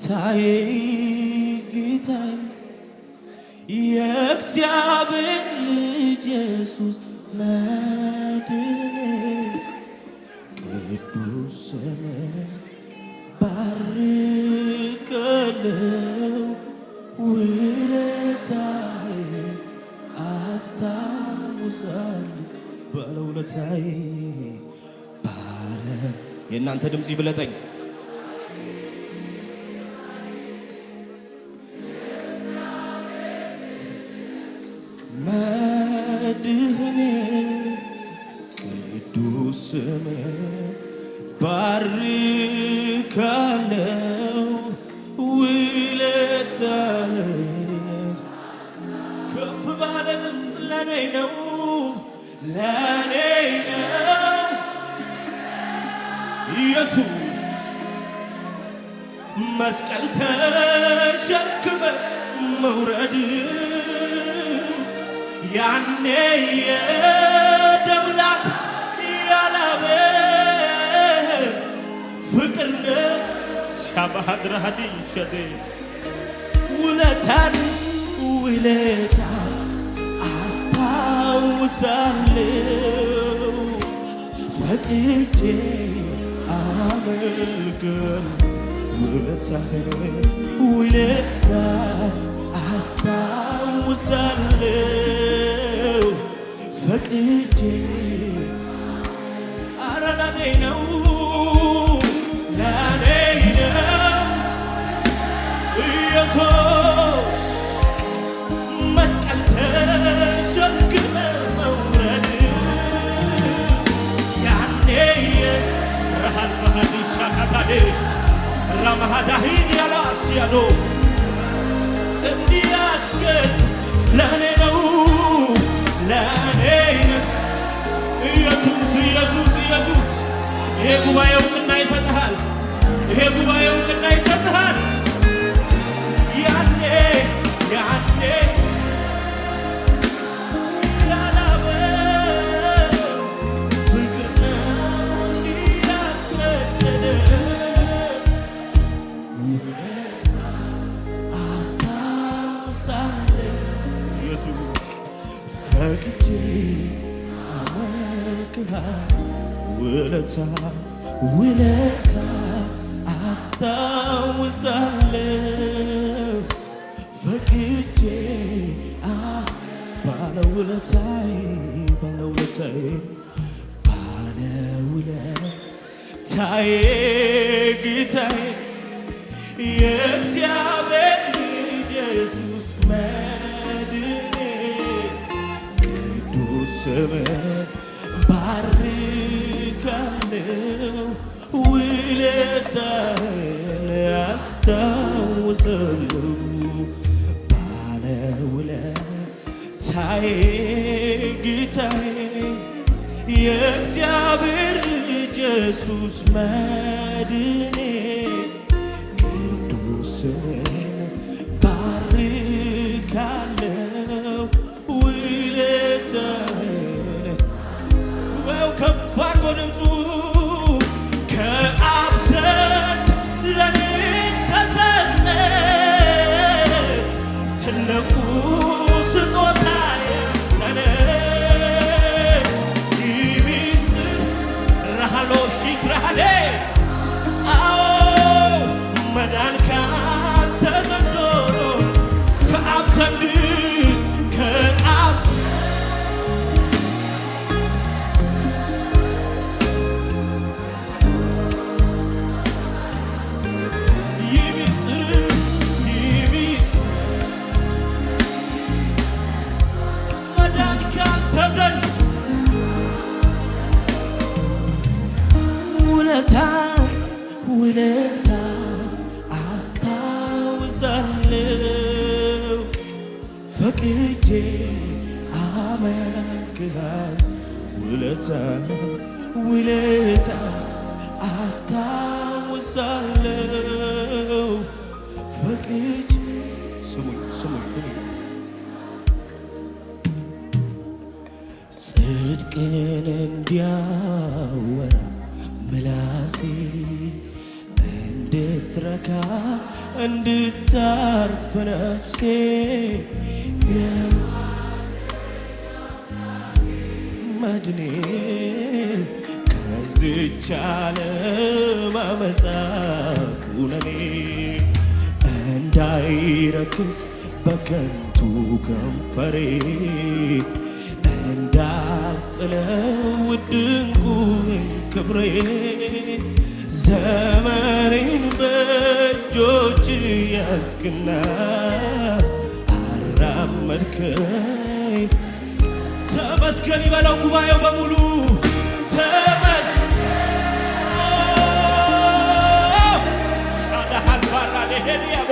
ጌታዬ ጌታዬ የእግዚአብሔር ልጅ ኢየሱስ መድኔ ቅዱስ ስምህን ባርካለሁ ውለታዬን አስታውሳለሁ ባለውለታዬ የእናንተ ድምፅ ይብለጠኝ መድህኔ ቅዱስ ስምህን ባርካለሁ ውለታዬን ከፍ ባለ ድምፅ ለኔ ነው ኢየሱስ መስቀል ተሸክመ መውረድ ያኔ የደም ላብ ያላበ ፍቅር ነው ሻባሃድራሃዲ ሸዴ ውለታን አስታውሳለሁ ፈቅጄ አመልክን ውለታን አስታውሳለሁ ፈቅጄ ኧረ ለኔ ነው ኢየሱስ መስቀል ተሸክመ መውረድ ያኔ ረሃል ባህዲ ሻካታዴ ራማሃዳሂን ያላስያዶ እንዲያስገድ ለኔ ነው ኢየሱስ ኢየሱስ ኢየሱስ ይሄ ጉባኤ እውቅና ይሰጥሃል ይሄ ጉባኤ እውቅና ይሰጥሃል ያኔ ያላበው ፍቅር ነው እንዲያስገደደ ውለታ አስታውሳለሁ ኢየሱስ ፈቅጄ አመልክሃለሁ ውለታ አስታውሳለሁ ፈቅጄ ባለውለታዬ ጌታዬ የእግዚአብሔር ልጅ ኢየሱስ መድኔ ቅዱስ ስምህን ባርካለሁ ውለታህን አስታውሳለሁ ባለውለታዬ ጌታዬ የእግዚአብሔር ልጅ ኢየሱስ መድኔ ቅዱስ ስምህን ባርካለሁ ውለታህን ጉባኤው ከፍ አድርጎ ድምፁ ከአብ ዘንድ ለኔ ተሰጠ ትልቁ ስጦታ ያንተ ይህ ምስጢር ረሃሎ ሺክራሃዴ አዎ መዳን ካንተ ዘንድ ከአብ ዘንድ ውለታ አስታውሳለሁ ፈቅጄ አመልክሃለሁ ውለታ አስታውሳለሁ ፈቅጄ ስሙኝ ጽድቅን እንዲያወራ ምላሴ እንድትረካ እንድታርፍ ነፍሴ መድኔ ከዚች ዓለም አመፃ ኩነኔ እንዳይረክስ በከንቱ ከንፈሬ እንዳልጥለው ድንቁን ክብሬ ዘመኔን በእጆች ያስክና አራመድከኝ። ተመስገን ይበለው ጉባኤው በሙሉ ሻዳሃልባራዴሄድያቦ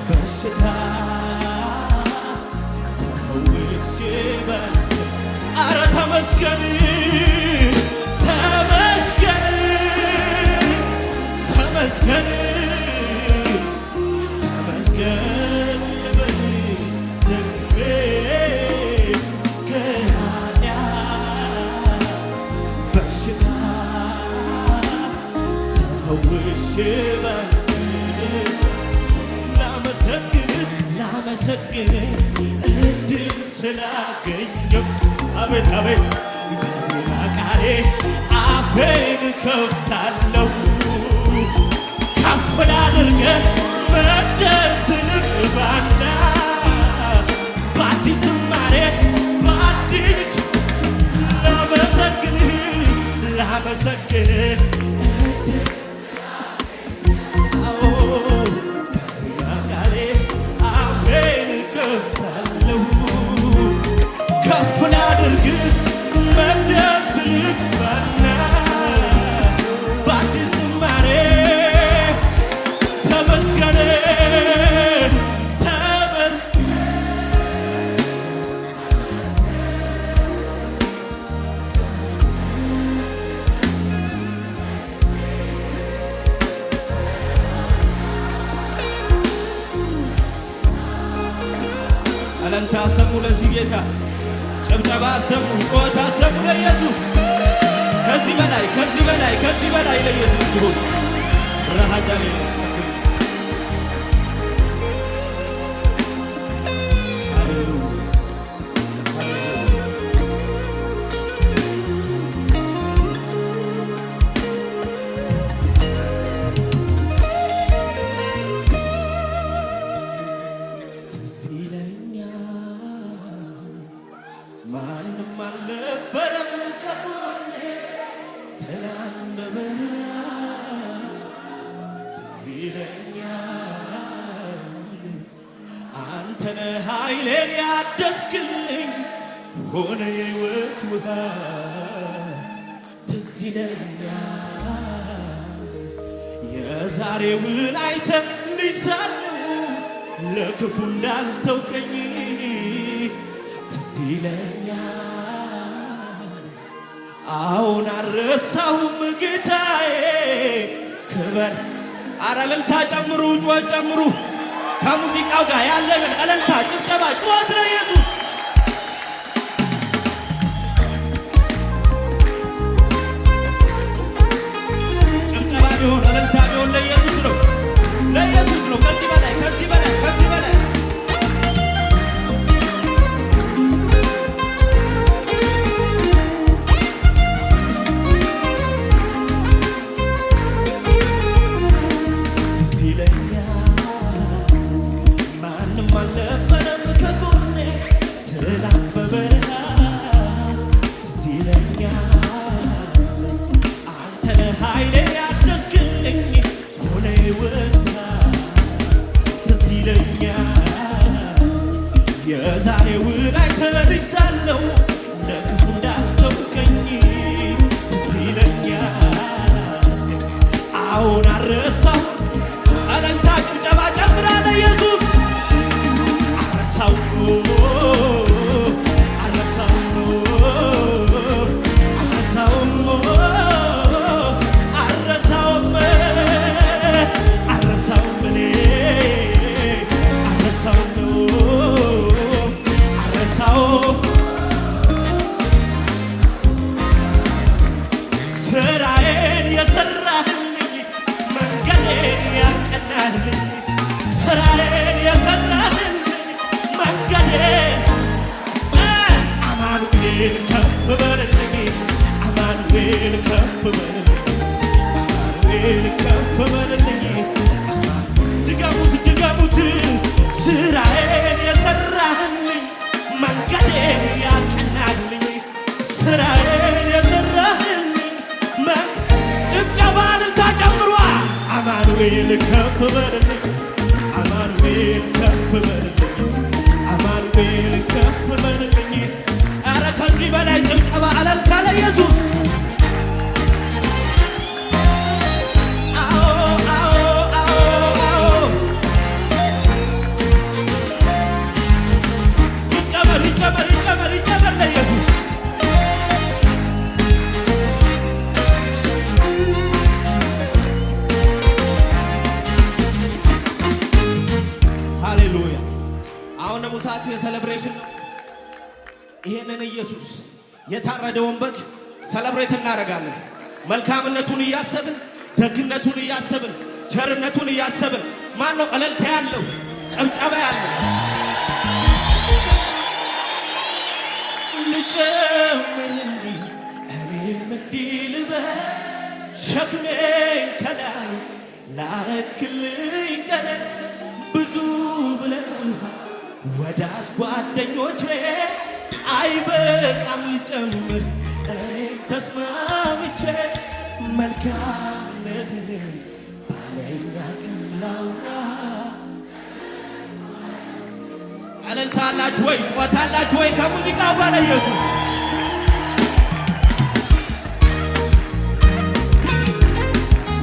በሽታ ተፈውሼ ባንተ አረ ተመስገን ተመስገን ተመስገን ተመስገን ልበል ደግሜ ከኃጢአት በሽታ ተፈውሼ ባንተ ላመሰግን እድል ስላገኘው አቤት አቤት በዜማ ቃሌ አፌን ከፍታለሁ ከፍ ላድርገህ መቅደስ ልግባና በአዲስ ዝማሬ በአዲስ ላመሰግንህ ከፍ ላድርግ መቅደስ ልግባና በአዲስ ዝማሬ ተመስገን እልልታ ሰሙ ለዚህ ጌታ ጭብጨባ ሰሙ ጩኸት ሰሙ ለኢየሱስ ከዚህ በላይ ከዚህ በላይ ከዚህ በላይ ለኢየሱስ ይሁን ረሃዳሌ ማንም አልነበረም ከጎኔ ትናንት በበረሃ ትዝ ይለኛል አንተ ነህ ኃይሌን ያደስክልኝ ሆነ የሕይወት ውሃ ትዝ ይለኛል የዛሬውን አይተህ ልጅ ሳለሁ ለክፉ እንዳልተውከኝ ትዝ ይለኛል አሁን አልረሳሁም ጌታዬ ክበር አረ እልልታ ጨምሩ ጩኸት ጨምሩ ከሙዚቃው ጋር ያለንን እልልታ ጭብጨባ ጩኸት ለኢየሱስ ጭብጨባ ቢሆን እልልታ ቢሆን ለኢየሱስ ነው ለኢየሱስ ነው ከዚህ በላይ ከዚህ በላይ ከዚህ በላይ አልነበረም ከጎኔ ትናንት በበረሃ ትዝ ይለኛል አንተ ነህ ኃይሌን ያደስክልኝ ሆነ ሕይወት ትዝ ይለኛል የዛሬውን አይተህ ልጅ ሳለሁ ለክፉ እንዳልተውከኝ ትዝ ይለኛል አሁን አልረሳሁም እልልታ ጭብጨባ ጨምራ ለኢየሱስ በልልኝ አማኑኤል ከፍ በልልኝ ድገሙት ስራዬን የሰራህልኝ መንገዴን ያቀናልኝ ስራዬን የሰራህልኝ ጭብጨባ እልልታ ጨምሯ አማኑኤል ከፍ በልልኝ አማኑኤል ከፍ በልልኝ አማኑኤል ከፍ በልልኝ ኧረ ከዚህ በላይ ጭብጨባ እልልታ ለኢየሱስ ይጨመር ለኢየሱስ ሃሌሉያ። አሁን ደግሞ ሰዓቱ የሴሌብሬሽን ነው። ይሄንን ኢየሱስ የታረደውን በግ ሴሌብሬት እናደርጋለን። መልካምነቱን እያሰብን ደግነቱን እያሰብን ቸርነቱን እያሰብን ማን ነው እልልታ ያለው ጨብጨባ ያለው ልጨምር እንጂ እኔም እንዲህ ልበል ሸክሜን ከላይ ላረክልኝ ቀለል ብዙ ብለውሃል ወዳጅ ጓደኞቼ አይበቃም ልጨምር እኔም ተስማምቼ መልካምነትህን ባለኝ አቅም ላውራ እልልታላችሁ ወይ ጩኸታላችሁ ወይ ከሙዚቃው ጋር ለኢየሱስ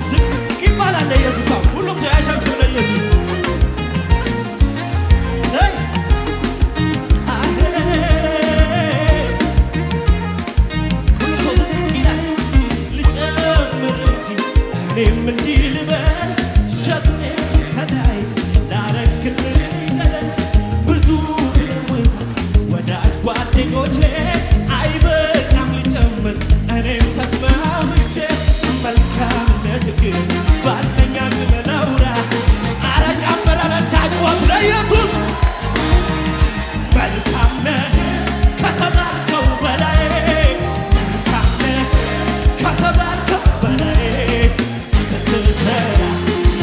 ዝቅ ይባላል ለኢየሱስ ሁሉም ሰው ያሸብሽብ ለኢየሱስ ሁሉም ሰው ዝቅ ይላል ልጨምር እንጂ እኔም እንዲህ ልበል ሸክሜን ከላይ ላረክልኝ ቀለል ወዳጅ ጓደኞቼ አይበቃም ልጨምር እኔም ተስማምቼ መልካምነትህን ባለኝ አቅም ላውራ ኧረ ጨምር እልልታ ጩኸት ለኢየሱስ መልካም ነህ ከተባልከው በላይ መልካም ነህ ከተባልከው በላይ ስትሰራ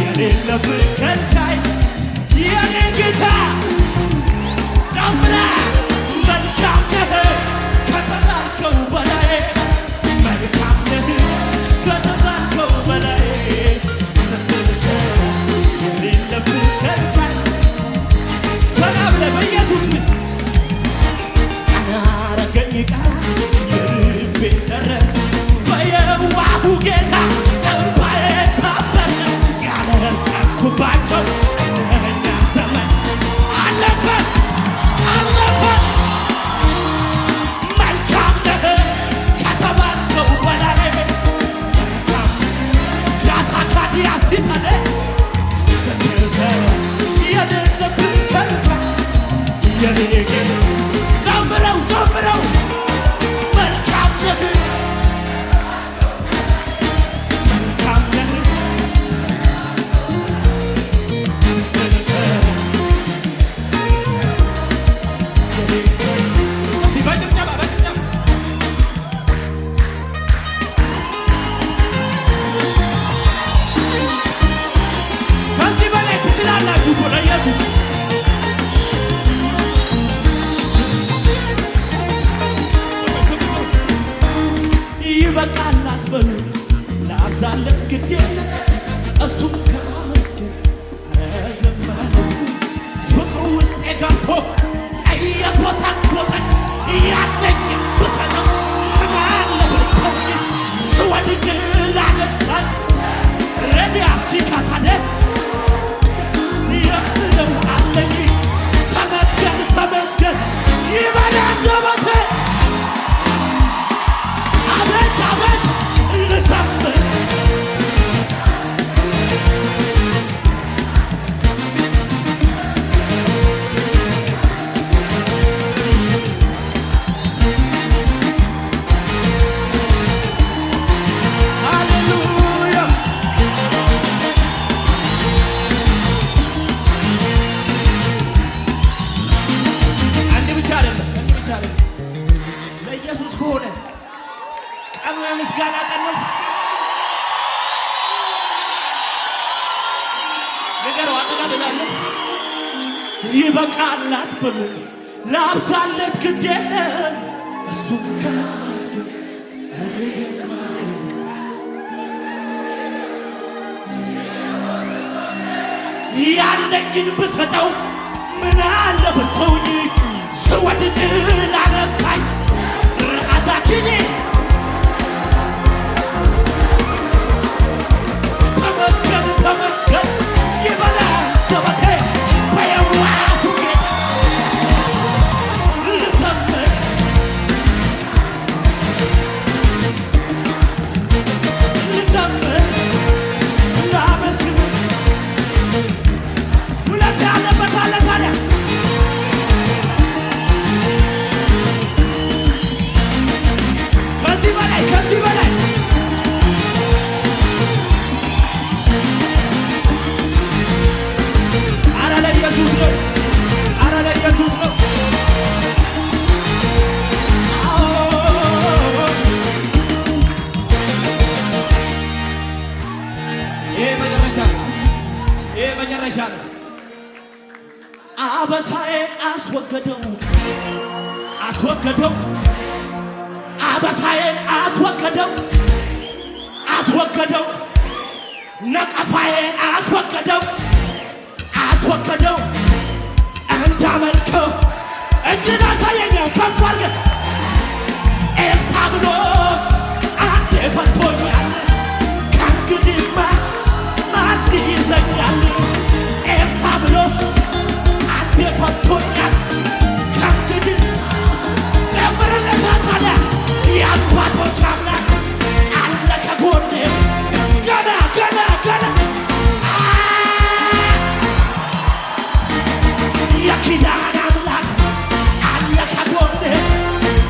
የሌለብህ ከልካይ የኔ ጌታ ጨምራ መልካም ነህ ከተባልከው በላይ መልካም ነህ ከተባልከው በላይ ስትሰራ የሌለብህ ከልካይ ዘና ብለህ በኢየሱስ ፊት ቀና አረገኝ ቀና የልቤ ደረሰ በየዋሁ ጌታ እንባዬ ታበሰ ያለቀስኩባቸው እነኛ ዘመን አለፈ መልካም ነህ ከተባልከው በላይ መልካም ዛታካዲያ ሲታደ ስትሰራ የሌለብህ ከልካይ የኔ ጌታ ጨምረው መልካም ነህ መልካም ነህ ስትሰራ ከዚህ በላይ ትችላላችሁ እኮ ለኢየሱስ ይበቃል አትበሉ ለአብዛለት ግድ የለም እሱም ከማመስገን ኧረ ዝም በሉ ፍቅሩ ውስጤ ገብቶ እየጎተጎተኝ እያለኝ ብሰጠው ምን አለ ብትተውኝ ስወድቅ ላነሳኝ ረዲያ ሲካታደ የምለው አለኝ ተመስገን ይበል አንደበቴ አቤት ልዘምር ለኢየሱስ ከሆነ ቀኑ የምስጋና ቀን ነው። ንገረው አጠገብ ያለ ይበቃል አትበሉ ላብዛለት ግድ የለም እሱን ከማመስገን ያለኝን ብሰጠው ምን አለ ብተውኝ ስወድቅ ላነሳኝ ረዳችኝ ተመስገን ተመስገን ይበላል ገበቴ በየዋሁ ጌታ ልዘምር ልዘምር ላመስግን ሁለት ያለበት አለ ታዲያ ከዚህ በላይ አረ ለኢየሱስ ነው አረ ለኢየሱስ ነው ይሄ መጨረሻ ነው አበሳዬን አስወገደው አበሳዬን አስወገደው ነቀፋዬን አስወገደው እንዳመልከው እጅን አሳየኛው ከፍ አድርገህ ኤፍታ ብሎ አንዴ ፈቶኛል ከእንግዲህማ ማን ይዘኛል ኤፍታ ብሎ አንዴ ፈቶኛል ከእንግዲህ ጨምርለታ ታዲያ የአባቶች አምላክ አለ ከጎኔ ገና የኪዳን አምላክ አለ ከጎኔ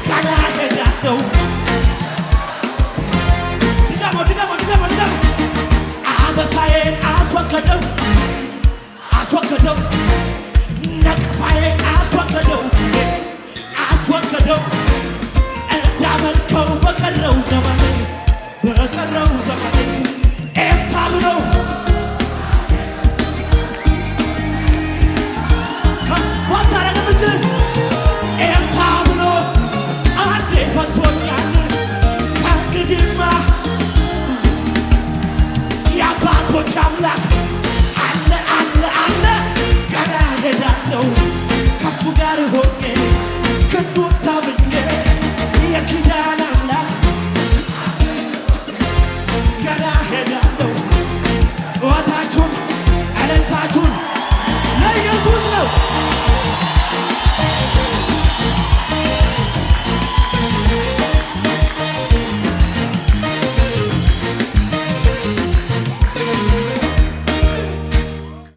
ገና ሄዳለሁ ድገሞ አበሳዬን አስወገደው ነቅፋዬን አስወገደው እንዳመልከው በቀረው ዘመኔ ኤፍታ ብሎ ከፍ አታረግም እጅን ኤፍታ ብሎ አንዴ ፈቶኛል ከእንግዲህማ የአባቶች አምላክ አለ ገና ሄዳለሁ ከሱ ጋር